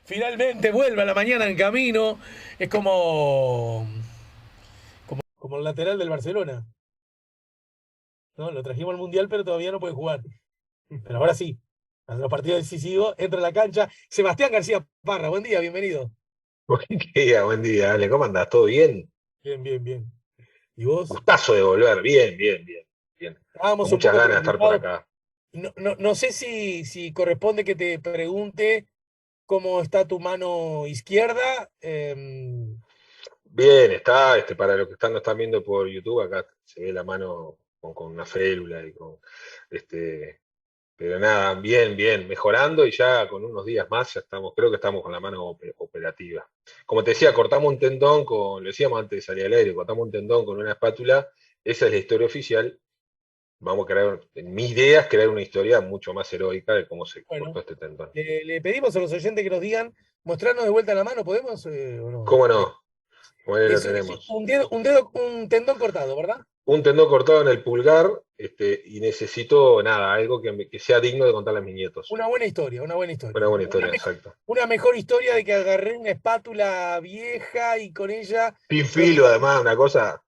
Finalmente vuelve a la mañana en camino. Es como el lateral del Barcelona, ¿no? Lo trajimos al Mundial, pero todavía no puede jugar. Pero ahora sí, a los partidos decisivos, entra a la cancha. Sebastián García Parra, buen día, bienvenido. Buen día, Ale, ¿cómo andás? ¿Todo bien? Bien, bien, bien. ¿Y vos? Gustazo de volver, bien, bien, bien, bien. Estábamos Con un muchas poco ganas de estar por preocupados. acá. No sé si corresponde que te pregunte cómo está tu mano izquierda. Bien, está, para los que no están viendo por YouTube, acá se ve la mano con una férula y con, este, pero nada, bien, bien, mejorando y ya con unos días más ya estamos, creo que estamos con la mano operativa. Como te decía, cortamos un tendón lo decíamos antes de salir al aire, cortamos un tendón con una espátula, esa es la historia oficial. Vamos a crear, en mi idea es crear una historia mucho más heroica de cómo se cortó Bueno, este tendón. le pedimos a los oyentes que nos digan, mostrarnos de vuelta la mano, ¿podemos o no? ¿Cómo Ahí. no? Bueno, ahí lo Es tenemos. un tendón cortado, ¿verdad? Un tendón cortado en el pulgar, y necesito, nada, algo que sea digno de contarle a mis nietos. Una buena historia, una buena Una historia. buena historia, exacto. Una mejor historia de que agarré una espátula vieja y con ella Sin filo, protegí, además, una cosa.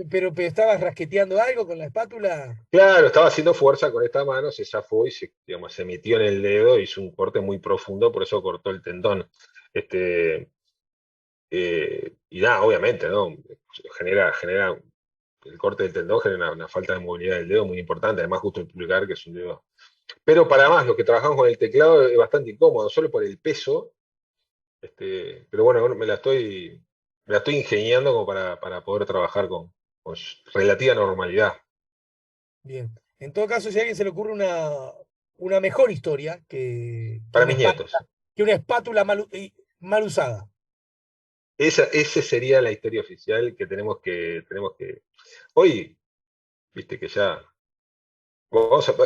pero estabas rasqueteando algo con la espátula. Claro, estaba haciendo fuerza con esta mano, se zafó y digamos, se metió en el dedo, hizo un corte muy profundo, por eso cortó el tendón. Este, y nada, obviamente, ¿no? Genera el corte del tendón genera una falta de movilidad del dedo muy importante, además justo el pulgar, que es un dedo. Pero para más, los que trabajamos con el teclado es bastante incómodo, solo por el peso, pero bueno, me la estoy ingeniando como para poder trabajar con relativa normalidad. Bien. En todo caso, si a alguien se le ocurre una mejor historia Para mis nietos. que una espátula mal usada. Esa sería la historia oficial que tenemos que. Hoy, viste que ya.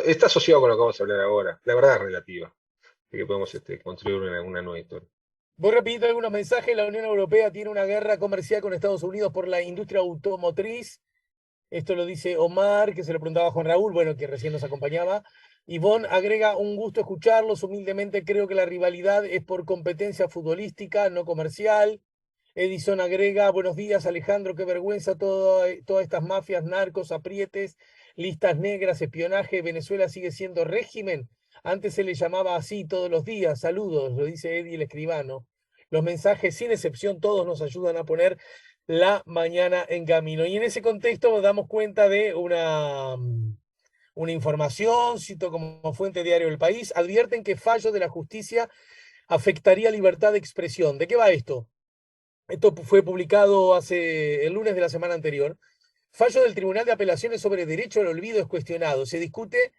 Está asociado con lo que vamos a hablar ahora. La verdad es relativa. Así que podemos construir una nueva historia. Voy rapidito algunos mensajes. La Unión Europea tiene una guerra comercial con Estados Unidos por la industria automotriz. Esto lo dice Omar, que se lo preguntaba a Juan Raúl, bueno, que recién nos acompañaba. Ivonne agrega, un gusto escucharlos. Humildemente creo que la rivalidad es por competencia futbolística, no comercial. Edison agrega, buenos días Alejandro, qué vergüenza todas estas mafias, narcos, aprietes, listas negras, espionaje. Venezuela sigue siendo régimen. Antes se le llamaba así todos los días. Saludos, lo dice Eddie el escribano. Los mensajes, sin excepción, todos nos ayudan a poner la mañana en camino. Y en ese contexto nos damos cuenta de una información, cito como fuente diario del país, advierten que fallo de la justicia afectaría libertad de expresión. ¿De qué va esto? Esto fue publicado hace el lunes de la semana anterior. Fallo del Tribunal de Apelaciones sobre derecho al olvido es cuestionado. Se discute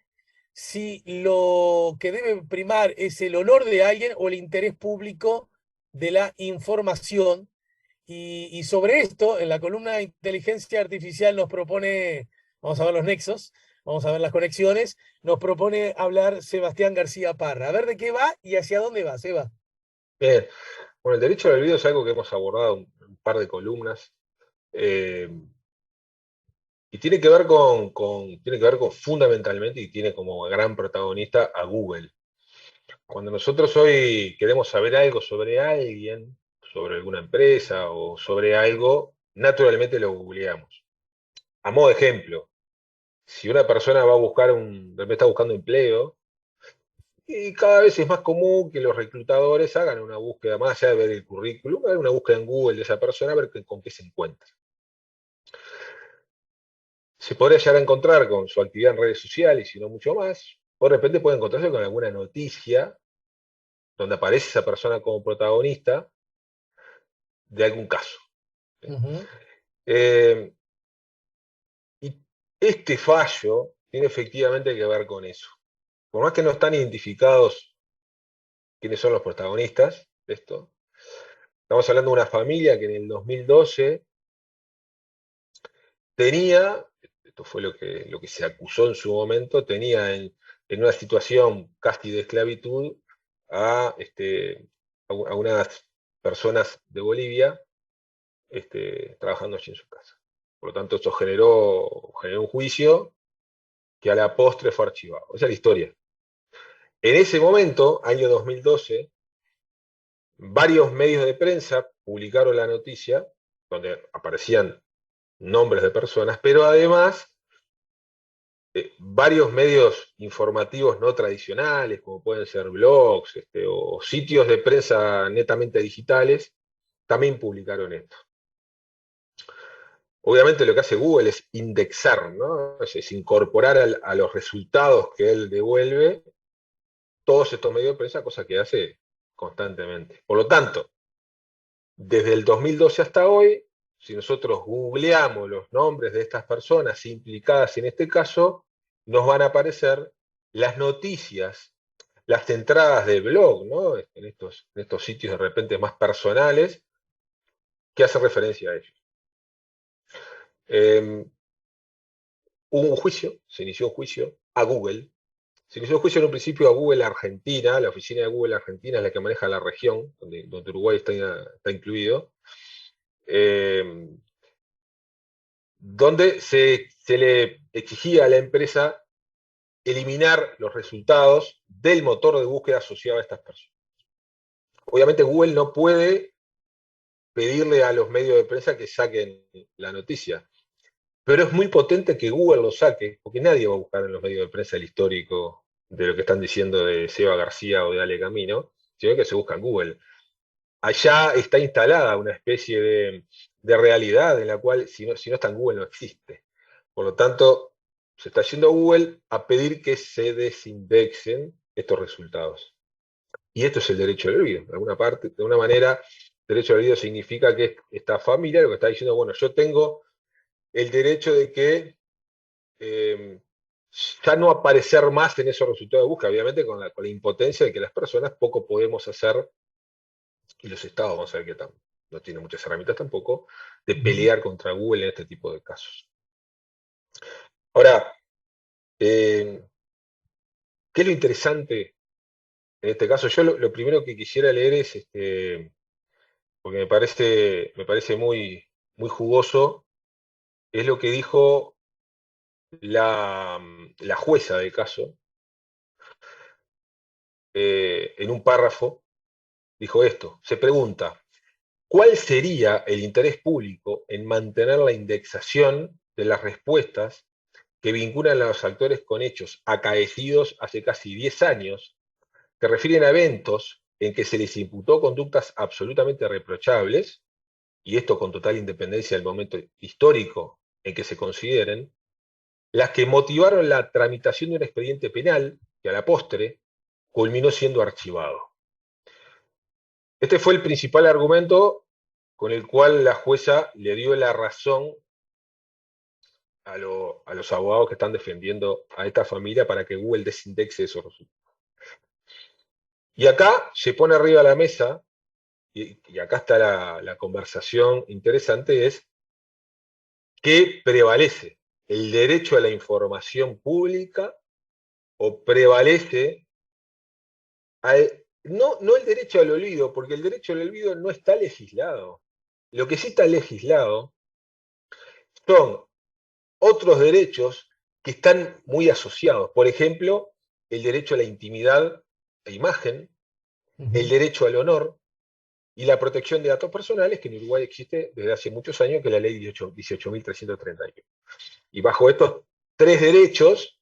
si lo que debe primar es el honor de alguien o el interés público de la información. Y sobre esto, en la columna de inteligencia artificial nos propone, vamos a ver los nexos, vamos a ver las conexiones, nos propone hablar Sebastián García Parra. A ver de qué va y hacia dónde va, Seba. Bien, bueno, el derecho al olvido es algo que hemos abordado un par de columnas. eh, y tiene que ver con fundamentalmente y tiene como gran protagonista a Google. Cuando nosotros hoy queremos saber algo sobre alguien, sobre alguna empresa o sobre algo, naturalmente lo googleamos. A modo de ejemplo, si una persona va a buscar de repente está buscando empleo, y cada vez es más común que los reclutadores hagan una búsqueda, más allá de ver el currículum, hagan una búsqueda en Google de esa persona, a ver con qué se encuentra. Se podría llegar a encontrar con su actividad en redes sociales y no mucho más, o de repente puede encontrarse con alguna noticia donde aparece esa persona como protagonista de algún caso. Ujú. Eh, y este fallo tiene efectivamente que ver con eso. Por más que no están identificados quiénes son los protagonistas de esto, estamos hablando de una familia que en el 2012 tenía, esto fue lo que se acusó en su momento, tenía en una situación casi de esclavitud a unas personas de Bolivia trabajando allí en su casa. Por lo tanto, esto generó un juicio que a la postre fue archivado. Esa es la historia. En ese momento, año 2012, Varios medios de prensa publicaron la noticia, donde aparecían nombres de personas, pero además varios medios informativos no tradicionales, como pueden ser blogs o sitios de prensa netamente digitales, también publicaron esto. Obviamente lo que hace Google es indexar, ¿no? Es incorporar a los resultados que él devuelve todos estos medios de prensa, cosa que hace constantemente. Por lo tanto, desde el 2012 hasta hoy, si nosotros googleamos los nombres de estas personas implicadas en este caso, nos van a aparecer las noticias, las entradas de blog, ¿no? En estos sitios de repente más personales, que hacen referencia a ellos. Hubo un juicio, se inició un juicio a Google. Se inició un juicio en un principio a Google Argentina, la oficina de Google Argentina es la que maneja la región, donde Uruguay está incluido, donde se le exigía a la empresa eliminar los resultados del motor de búsqueda asociado a estas personas. Obviamente Google no puede pedirle a los medios de prensa que saquen la noticia, pero es muy potente que Google lo saque, porque nadie va a buscar en los medios de prensa el histórico de lo que están diciendo de Seba García o de Ale Camino, sino que se busca en Google. Allá está instalada una especie de realidad en la cual si no está en Google no existe. Por lo tanto, se está yendo a Google a pedir que se desindexen estos resultados. Y esto es el derecho al olvido. De alguna parte, de alguna manera, derecho al olvido significa que esta familia lo que está diciendo, bueno, yo tengo el derecho de que ya no aparecer más en esos resultados de búsqueda, obviamente con la impotencia de que las personas poco podemos hacer, y los estados, vamos a ver que no tienen muchas herramientas tampoco, de pelear contra Google en este tipo de casos. Ahora, ¿qué es lo interesante en este caso? Yo lo primero que quisiera leer es, porque me parece muy, muy jugoso, es lo que dijo la jueza del caso, en un párrafo, dijo esto, se pregunta, ¿cuál sería el interés público en mantener la indexación de las respuestas que vinculan a los actores con hechos acaecidos hace casi 10 años, que refieren a eventos en que se les imputó conductas absolutamente reprochables, y esto con total independencia del momento histórico en que se consideren, las que motivaron la tramitación de un expediente penal que a la postre culminó siendo archivado? Este fue el principal argumento con el cual la jueza le dio la razón a los abogados que están defendiendo a esta familia para que Google desindexe esos resultados. Y acá se pone arriba de la mesa, y acá está la conversación interesante, es ¿qué prevalece? ¿El derecho a la información pública o prevalece no el derecho al olvido? Porque el derecho al olvido no está legislado. Lo que sí está legislado son otros derechos que están muy asociados. Por ejemplo, el derecho a la intimidad e imagen, el derecho al honor y la protección de datos personales, que en Uruguay existe desde hace muchos años, que es la ley 18.331. Y bajo estos tres derechos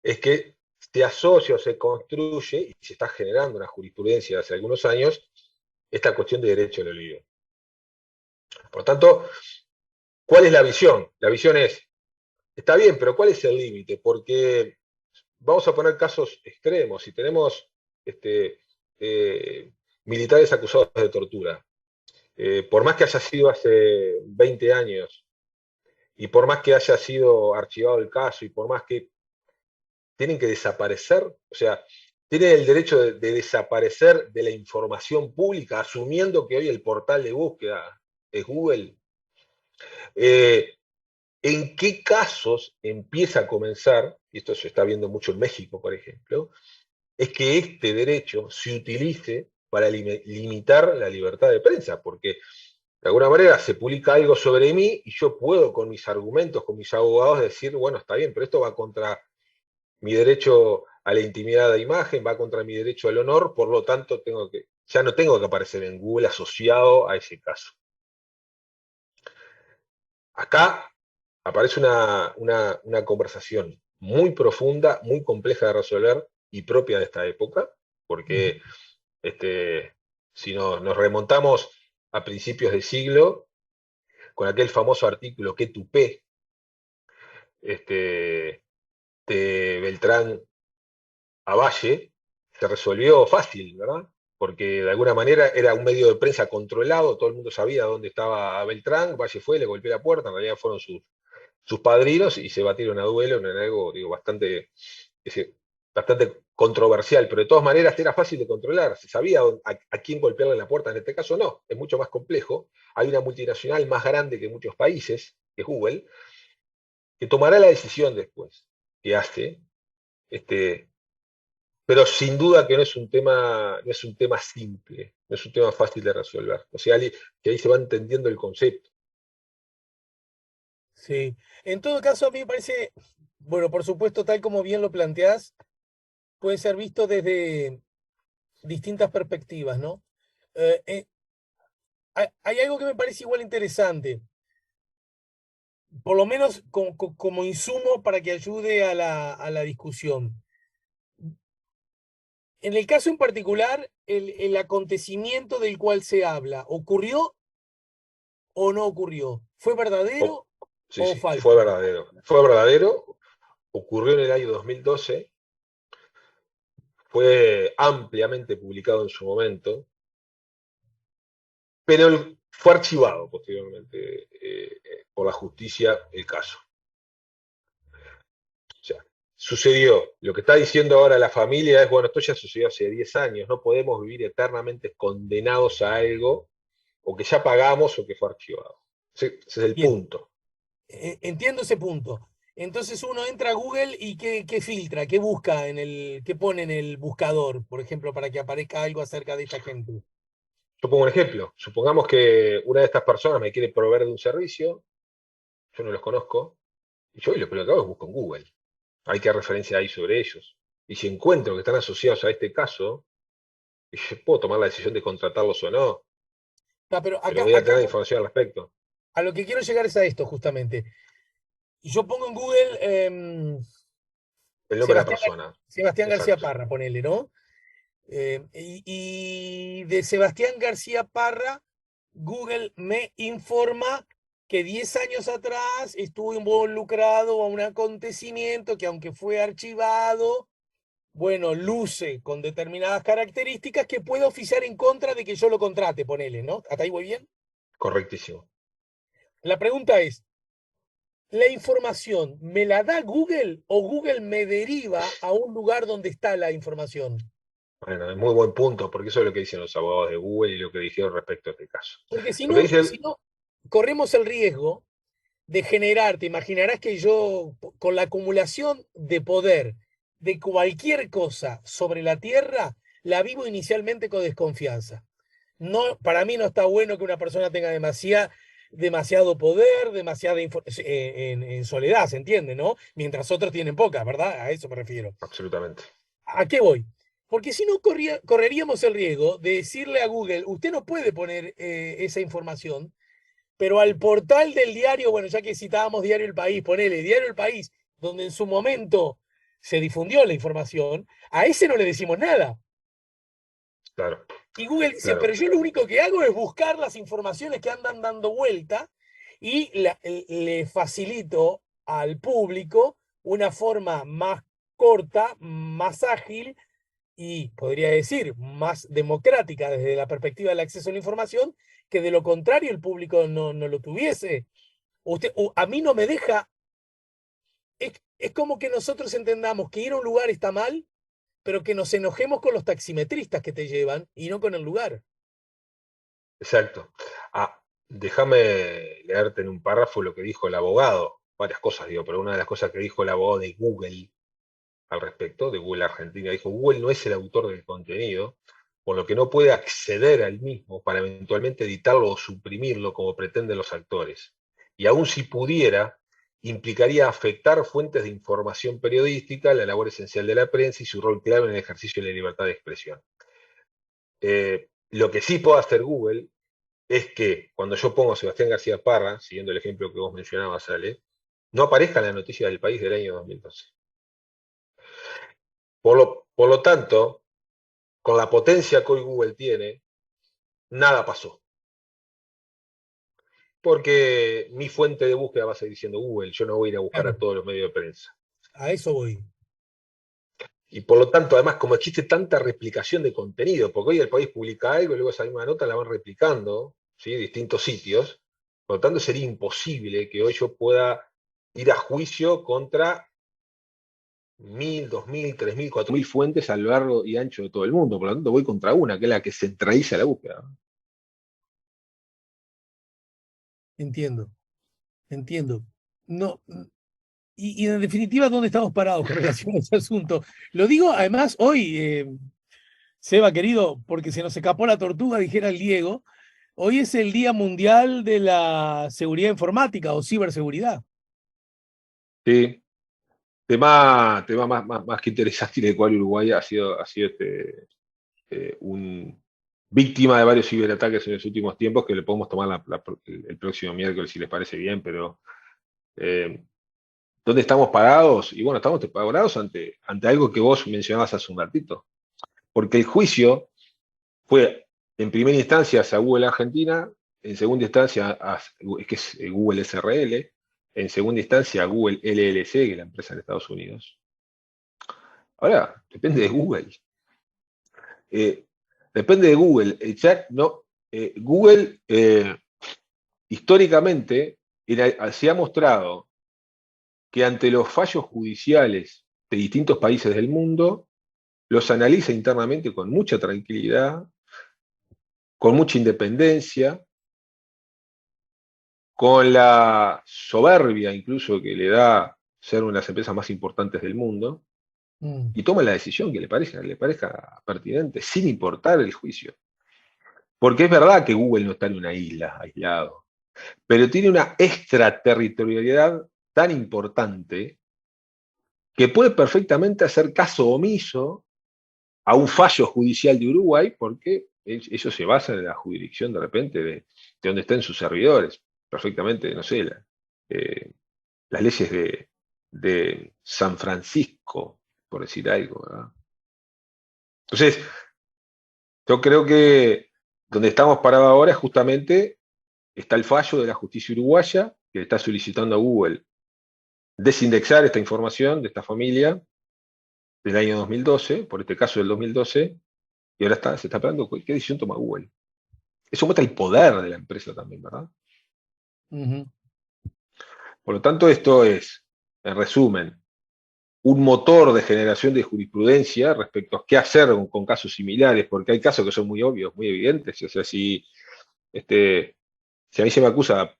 es que se asocia o se construye, y se está generando una jurisprudencia hace algunos años, esta cuestión de derecho al olvido. Por lo tanto, ¿cuál es la visión? La visión es, está bien, pero ¿cuál es el límite? Porque vamos a poner casos extremos. Si tenemos militares acusados de tortura, por más que haya sido hace 20 años, y por más que haya sido archivado el caso, y por más que tienen que desaparecer, o sea, tienen el derecho de desaparecer de la información pública, asumiendo que hoy el portal de búsqueda es Google. ¿En qué casos empieza a comenzar, y esto se está viendo mucho en México, por ejemplo, es que este derecho se utilice para limitar la libertad de prensa? Porque de alguna manera se publica algo sobre mí y yo puedo con mis argumentos, con mis abogados decir, bueno, está bien, pero esto va contra mi derecho a la intimidad de imagen, va contra mi derecho al honor, por lo tanto tengo que ya no tengo que aparecer en Google asociado a ese caso. Acá aparece una conversación muy profunda, muy compleja de resolver y propia de esta época, porque si nos remontamos a principios de siglo, con aquel famoso artículo que tupé de Beltrán a Valle, se resolvió fácil, ¿verdad? Porque de alguna manera era un medio de prensa controlado, todo el mundo sabía dónde estaba Beltrán, Valle fue, le golpeó la puerta, en realidad fueron sus padrinos y se batieron a duelo en algo, digo, bastante controversial, pero de todas maneras era fácil de controlar, se sabía a quién golpearle la puerta, en este caso no, es mucho más complejo, hay una multinacional más grande que muchos países, que es Google, que tomará la decisión después, que hace, este, pero sin duda que no es un tema simple, no es un tema fácil de resolver. O sea, que ahí se va entendiendo el concepto. Sí. En todo caso, a mí me parece, bueno, por supuesto, tal como bien lo planteás, puede ser visto desde distintas perspectivas, ¿no? Eh, eh, hay algo que me parece igual interesante, por lo menos como insumo para que ayude a la discusión. En el caso en particular, el acontecimiento del cual se habla, ¿ocurrió o no ocurrió? ¿Fue Oh, verdadero sí, o sí, fue falso? verdadero. Fue verdadero, ocurrió en el año 2012, fue ampliamente publicado en su momento, pero fue archivado posteriormente por la justicia el caso. O sea, sucedió. Lo que está diciendo ahora la familia es, bueno, esto ya sucedió hace 10 años, no podemos vivir eternamente condenados a algo o que ya pagamos o que fue archivado. Ese es el Bien, punto. entiendo ese punto. Entonces uno entra a Google y ¿qué filtra? ¿Qué busca qué pone en el buscador, por ejemplo, para que aparezca algo acerca de esta gente? Yo pongo un ejemplo. Supongamos que una de estas personas me quiere proveer de un servicio, yo no los conozco, y yo lo primero que hago es busco en Google. Hay que referencia ahí sobre ellos. Y si encuentro que están asociados a este caso, puedo tomar la decisión de contratarlos o no, Ah, pero pero acá, voy a tener información al respecto. a lo que quiero llegar es a esto, justamente. Yo pongo en Google El nombre de la Sebastián, persona. Sebastián García Exacto. Parra, ponele, ¿no? Y de Sebastián García Parra, Google me informa que 10 años atrás estuvo involucrado a un acontecimiento que aunque fue archivado, bueno, luce con determinadas características que puede oficiar en contra de que yo lo contrate, ponele, ¿no? ¿Hasta ahí voy bien? Correctísimo. La pregunta es, ¿la información me la da Google o Google me deriva a un lugar donde está la información? Bueno, es muy buen punto, porque eso es lo que dicen los abogados de Google y lo que dijeron respecto a este caso. Porque Lo que dice si no, corremos el riesgo de generar, te imaginarás que yo, con la acumulación de poder de cualquier cosa sobre la Tierra, la vivo inicialmente con desconfianza. No, para mí no está bueno que una persona tenga demasiado poder, en soledad, ¿se entiende, no? Mientras otros tienen poca, ¿verdad? A eso me refiero. absolutamente. ¿A qué voy? Porque si no, correríamos el riesgo de decirle a Google, usted no puede poner esa información, pero al portal del diario, bueno, ya que citábamos Diario El País, ponele Diario El País, donde en su momento se difundió la información, a ese no le decimos nada. Claro, Y Google dice, claro. pero yo lo único que hago es buscar las informaciones que andan dando vuelta y le facilito al público una forma más corta, más ágil y podría decir más democrática desde la perspectiva del acceso a la información, que de lo contrario el público no lo tuviese. A mí no me deja, es como que nosotros entendamos que ir a un lugar está mal, pero que nos enojemos con los taximetristas que te llevan y no con el lugar. Exacto. Ah, déjame leerte en un párrafo lo que dijo el abogado. Varias cosas digo, pero una de las cosas que dijo el abogado de Google al respecto, de Google Argentina, dijo, Google no es el autor del contenido, por lo que no puede acceder al mismo para eventualmente editarlo o suprimirlo como pretenden los actores. Y aun si pudiera, implicaría afectar fuentes de información periodística, la labor esencial de la prensa y su rol clave en el ejercicio de la libertad de expresión. Lo que sí puede hacer Google es que cuando yo pongo Sebastián García Parra, siguiendo el ejemplo que vos mencionabas, Ale, no aparezca en la noticia del país del año 2012. Por lo tanto, con la potencia que hoy Google tiene, nada pasó. Porque mi fuente de búsqueda va a seguir siendo Google. Yo no voy a ir a buscar a Claro, todos los medios de prensa. a eso voy. Y por lo tanto, además, como existe tanta replicación de contenido, porque hoy el país publica algo y luego esa misma nota la van replicando, ¿sí? Distintos sitios, por lo tanto sería imposible que hoy yo pueda ir a juicio contra 1000, 2000, 3000, 4000 fuentes a lo largo y ancho de todo el mundo. Por lo tanto, voy contra una, que es la que centraliza la búsqueda. Entiendo, entiendo. No, y en definitiva, ¿dónde estamos parados con relación a ese asunto? Lo digo además hoy, Seba querido, porque se nos escapó la tortuga, dijera el Diego. Hoy es el Día Mundial de la Seguridad Informática o Ciberseguridad. Sí, tema más que interesante y del cual Uruguay ha sido un víctima de varios ciberataques en los últimos tiempos, que le podemos tomar el próximo miércoles si les parece bien, pero eh, ¿dónde estamos parados? Y bueno, estamos parados ante algo que vos mencionabas hace un ratito, porque el juicio fue en primera instancia hacia Google Argentina, en segunda instancia que es Google SRL, en segunda instancia Google LLC, que es la empresa de Estados Unidos. Ahora, depende de Google. Eh, Depende de Google. No, Google históricamente se ha mostrado que ante los fallos judiciales de distintos países del mundo, los analiza internamente con mucha tranquilidad, con mucha independencia, con la soberbia incluso que le da ser una de las empresas más importantes del mundo, Mm, y toma la decisión que le parezca pertinente, sin importar el juicio. Porque es verdad que Google no está en una isla aislado, pero tiene una extraterritorialidad tan importante que puede perfectamente hacer caso omiso a un fallo judicial de Uruguay porque eso se basa en la jurisdicción de repente de donde estén sus servidores. Perfectamente, no sé, eh, las leyes de San Francisco, por decir algo, ¿verdad? Entonces, yo creo que donde estamos parados ahora es justamente está el fallo de la justicia uruguaya que está solicitando a Google desindexar esta información de esta familia del año 2012, por este caso del 2012, y ahora se está esperando qué decisión toma Google. Eso muestra el poder de la empresa también, ¿verdad? ujú. Por lo tanto, esto es, en resumen, un motor de generación de jurisprudencia respecto a qué hacer con casos similares, porque hay casos que son muy obvios, muy evidentes. O sea, si a mí se me acusa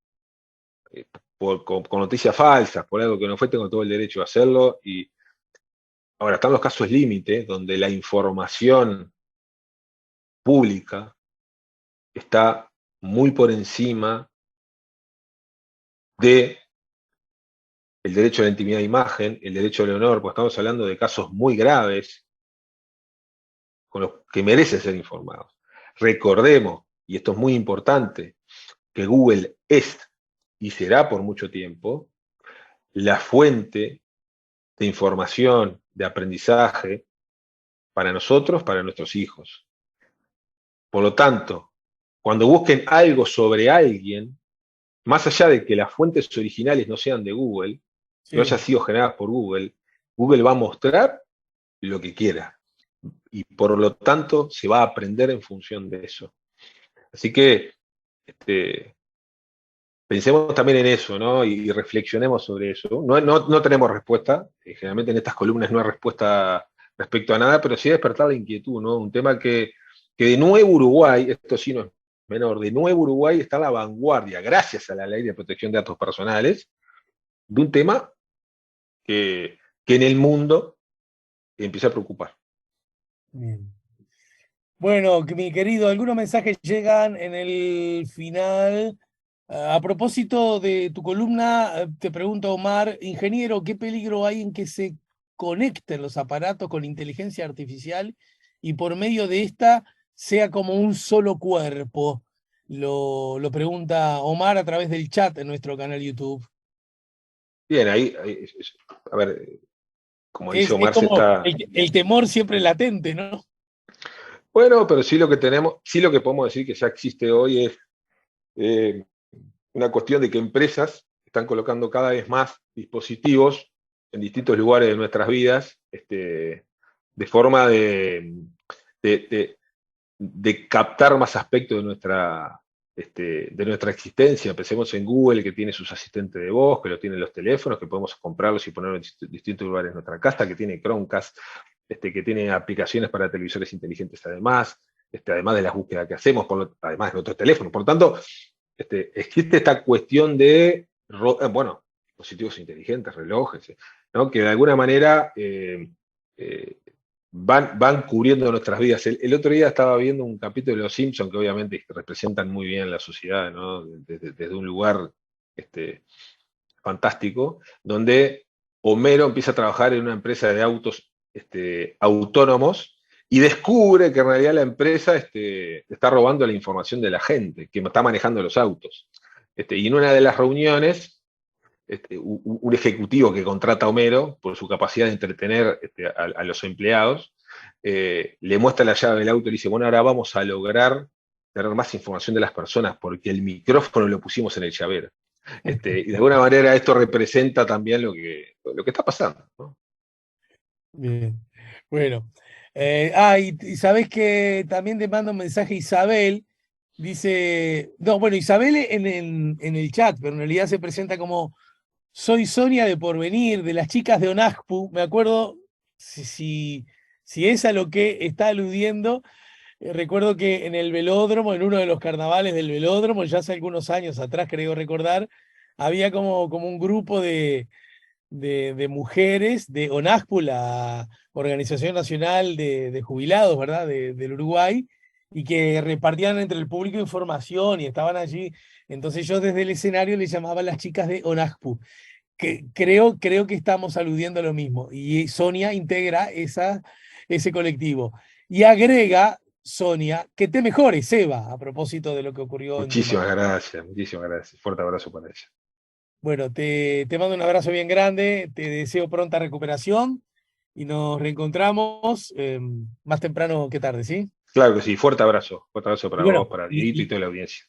con noticias falsas, por algo que no fue, tengo todo el derecho a hacerlo. Y ahora están los casos límite, donde la información pública está muy por encima de el derecho a la intimidad de imagen, el derecho al honor, porque estamos hablando de casos muy graves con los que merecen ser informados. Recordemos, y esto es muy importante, que Google es y será por mucho tiempo la fuente de información, de aprendizaje para nosotros, para nuestros hijos. Por lo tanto, cuando busquen algo sobre alguien, más allá de que las fuentes originales no sean de Google, no hayan Sí. sido generadas por Google, Google va a mostrar lo que quiera. Y por lo tanto se va a aprender en función de eso. Así que pensemos también en eso, ¿no? Y reflexionemos sobre eso. No tenemos respuesta, generalmente en estas columnas no hay respuesta respecto a nada, pero sí despertar la inquietud, ¿no? Un tema que de nuevo Uruguay, esto sí no es menor, de nuevo Uruguay está a la vanguardia, gracias a la ley de protección de datos personales, de un tema que en el mundo empieza a preocupar. Bien. Bueno, mi querido, algunos mensajes llegan en el final. A propósito de tu columna, te pregunto, Omar, ingeniero, ¿qué peligro hay en que se conecten los aparatos con inteligencia artificial y por medio de esta sea como un solo cuerpo? Lo pregunta Omar a través del chat en nuestro canal YouTube. Bien, a ver, como dice Es Omar, se como está. el temor siempre latente, ¿no? Bueno, pero sí lo que tenemos, sí lo que podemos decir que ya existe hoy es eh, una cuestión de que empresas están colocando cada vez más dispositivos en distintos lugares de nuestras vidas, de forma de, de- de captar más aspectos de nuestra existencia. Pensemos en Google, que tiene sus asistentes de voz, que lo tienen los teléfonos, que podemos comprarlos y ponerlos en distintos lugares de nuestra casa, que tiene Chromecast, que tiene aplicaciones para televisores inteligentes además de las búsquedas que hacemos, además de nuestros teléfonos. Por lo tanto, existe esta cuestión bueno, dispositivos inteligentes, relojes, ¿no? Que de alguna manera eh, van cubriendo nuestras vidas. El otro día estaba viendo un capítulo de Los Simpsons que obviamente representan muy bien la sociedad, ¿no? Desde un lugar fantástico, donde Homero empieza a trabajar en una empresa de autos autónomos y descubre que en realidad la empresa está robando la información de la gente, que está manejando los autos. Y en una de las reuniones, un ejecutivo que contrata a Homero por su capacidad de entretener a los empleados, le muestra la llave del auto y le dice, bueno, ahora vamos a lograr tener más información de las personas porque el micrófono lo pusimos en el llavero. Y de alguna manera esto representa también lo que está pasando, ¿no? Bien. Bueno. Y sabés que también te manda un mensaje Isabel. Dice, no, bueno, Isabel en el chat, pero en realidad se presenta como soy Sonia de Porvenir, de las chicas de Onaspu. Me acuerdo si es a lo que está aludiendo. Recuerdo que en el velódromo, en uno de los carnavales del velódromo, ya hace algunos años atrás, creo recordar, había como un grupo de mujeres de ONASPU, la Organización Nacional de Jubilados, ¿verdad? Del Uruguay, y que repartían entre el público información y estaban allí. Entonces yo desde el escenario les llamaba a las chicas de ONASPU, que creo que estamos aludiendo a lo mismo. Y Sonia integra ese colectivo. Y agrega, Sonia, que te mejores, Eva, a propósito de lo que ocurrió en tu Muchísimas madre. gracias, muchísimas gracias. Fuerte abrazo para ella. Bueno, te mando un abrazo bien grande, te deseo pronta recuperación y nos reencontramos más temprano que tarde, ¿sí? Claro que sí, fuerte abrazo Y para bueno, vos, para Dieguito y toda la audiencia.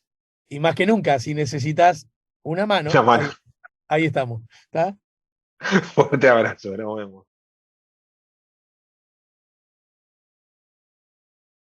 y más que nunca, si necesitas una Una mano, mano, ahí estamos. ¿Está? fuerte abrazo, nos vemos.